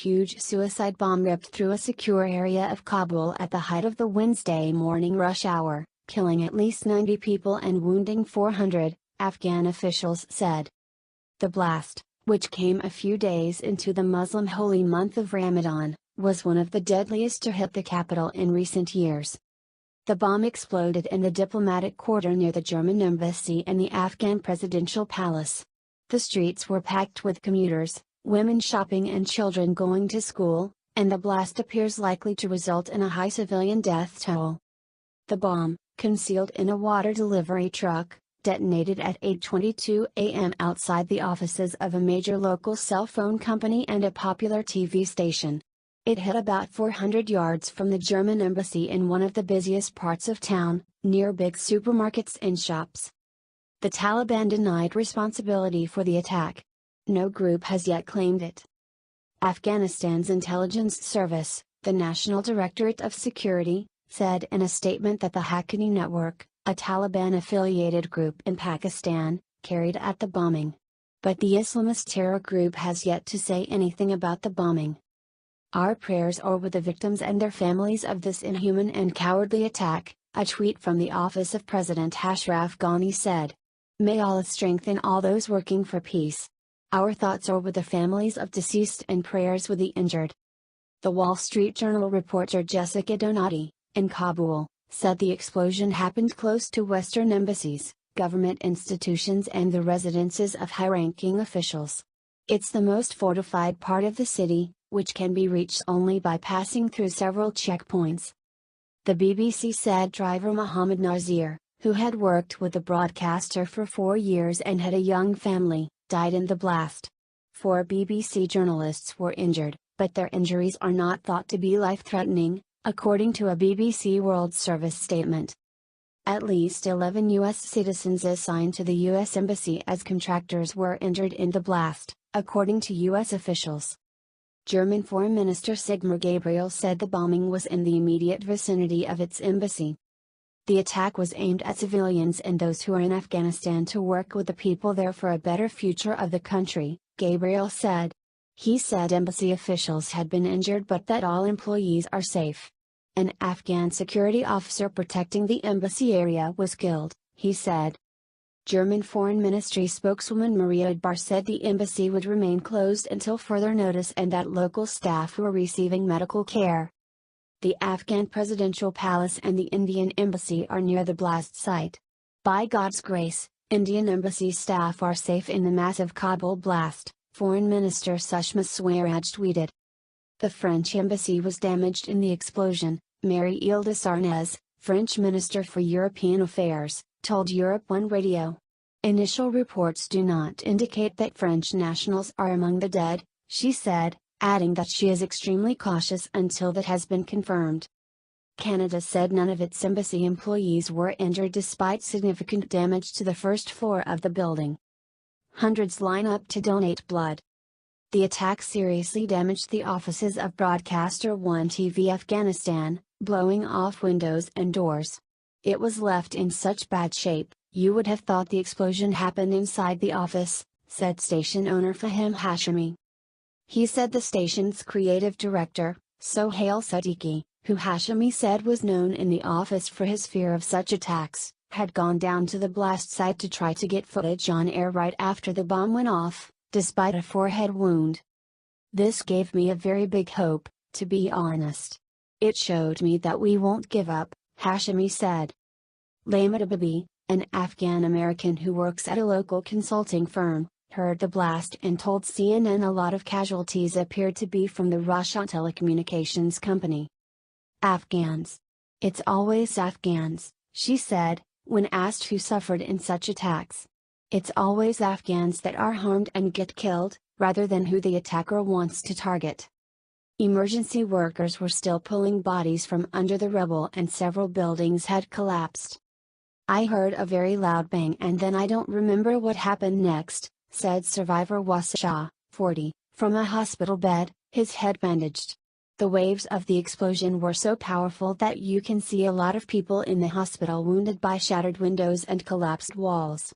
huge suicide bomb ripped through a secure area of Kabul at the height of the Wednesday morning rush hour, killing at least 90 people and wounding 400, Afghan officials said. The blast, which came a few days into the Muslim holy month of Ramadan, was one of the deadliest to hit the capital in recent years. The bomb exploded in the diplomatic quarter near the German embassy and the Afghan presidential palace. The streets were packed with commuters, women shopping and children going to school, and the blast appears likely to result in a high civilian death toll. The bomb, concealed in a water delivery truck, detonated at 8:22 a.m. outside the offices of a major local cell phone company and a popular TV station. It hit about 400 yards from the German embassy in one of the busiest parts of town, near big supermarkets and shops. The Taliban denied responsibility for the attack. No group has yet claimed it. Afghanistan's intelligence service, the National Directorate of Security, said in a statement that the Haqqani network, a Taliban-affiliated group in Pakistan, carried out the bombing. But the Islamist terror group has yet to say anything about the bombing. Our prayers are with the victims and their families of this inhuman and cowardly attack, a tweet from the office of President Ashraf Ghani said. May Allah strengthen all those working for peace. Our thoughts are with the families of deceased and prayers with the injured. The Wall Street Journal reporter Jessica Donati, in Kabul, said the explosion happened close to Western embassies, government institutions and the residences of high-ranking officials. It's the most fortified part of the city, which can be reached only by passing through several checkpoints. The BBC said driver Mohammed Nazir, who had worked with the broadcaster for 4 years and had a young family, died in the blast. 4 BBC journalists were injured, but their injuries are not thought to be life-threatening, according to a BBC World Service statement. At least 11 U.S. citizens assigned to the U.S. Embassy as contractors were injured in the blast, according to U.S. officials. German Foreign Minister Sigmar Gabriel said the bombing was in the immediate vicinity of its embassy. The attack was aimed at civilians and those who are in Afghanistan to work with the people there for a better future of the country, Gabriel said. He said embassy officials had been injured but that all employees are safe. An Afghan security officer protecting the embassy area was killed, he said. German Foreign Ministry spokeswoman Maria Adbar said the embassy would remain closed until further notice and that local staff were receiving medical care. The Afghan presidential palace and the Indian embassy are near the blast site. By God's grace, Indian embassy staff are safe in the massive Kabul blast, Foreign Minister Sushma Swaraj tweeted. The French embassy was damaged in the explosion, Marie-Ile de Sarnez, French Minister for European Affairs, told Europe 1 Radio. Initial reports do not indicate that French nationals are among the dead, she said, adding that she is extremely cautious until that has been confirmed. Canada said none of its embassy employees were injured despite significant damage to the first floor of the building. Hundreds line up to donate blood. The attack seriously damaged the offices of broadcaster One TV Afghanistan, blowing off windows and doors. It was left in such bad shape, you would have thought the explosion happened inside the office, said station owner Fahim Hashemi. He said the station's creative director, Sohail Siddiqui, who Hashemi said was known in the office for his fear of such attacks, had gone down to the blast site to try to get footage on air right after the bomb went off, despite a forehead wound. This gave me a very big hope, to be honest. It showed me that we won't give up, Hashemi said. Laymat Ababi, an Afghan-American who works at a local consulting firm, heard the blast and told CNN a lot of casualties appeared to be from the Russian telecommunications company. Afghans. It's always Afghans, she said, when asked who suffered in such attacks. It's always Afghans that are harmed and get killed, rather than who the attacker wants to target. Emergency workers were still pulling bodies from under the rubble and several buildings had collapsed. I heard a very loud bang and then I don't remember what happened next, said survivor Wasa Shah, 40, from a hospital bed, his head bandaged. The waves of the explosion were so powerful that you can see a lot of people in the hospital wounded by shattered windows and collapsed walls.